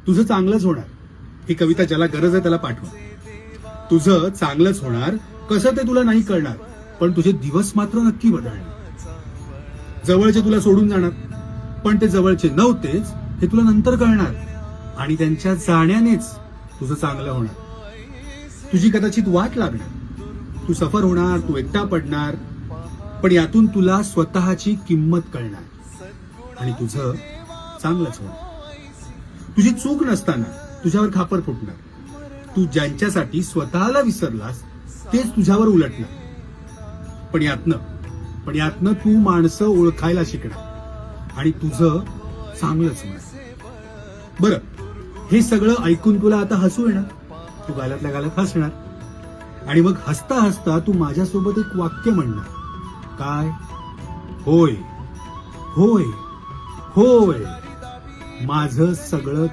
तुझं चांगलंच होणार. ही कविता ज्याला गरज आहे त्याला पाठवा. तुझं चांगलंच होणार कसं ते तुला नाही कळणार, पण तुझे दिवस मात्र नक्की बदलणार. जवळचे तुला सोडून जाणार, पण ते जवळचे नव्हतेच हे तुला नंतर कळणार. आणि त्यांच्या जाण्यानेच तुझं चांगलं होणार. तुझी कदाचित वाट लागणार, तू सफर होणार, तू एकटा पडणार, पण यातून तुला स्वतःची किंमत कळणार आणि तुझं चांगलंच होणार. तुझी चूक नसताना तुझ्यावर खापर फुटणार. तू ज्यांच्यासाठी स्वतःला विसरलास तेच तुझ्यावर उलटणार. पण यातनं तू माणसं ओळखायला शिकणार आणि तुझं चांगलंच होणार. बरं, हे सगळं ऐकून तुला आता हसू येणार. तू गालातल्या गालात हसणार आणि मग हसता हसता तू माझ्यासोबत एक वाक्य म्हणणार. काय? होय होय होय, माझं सगळं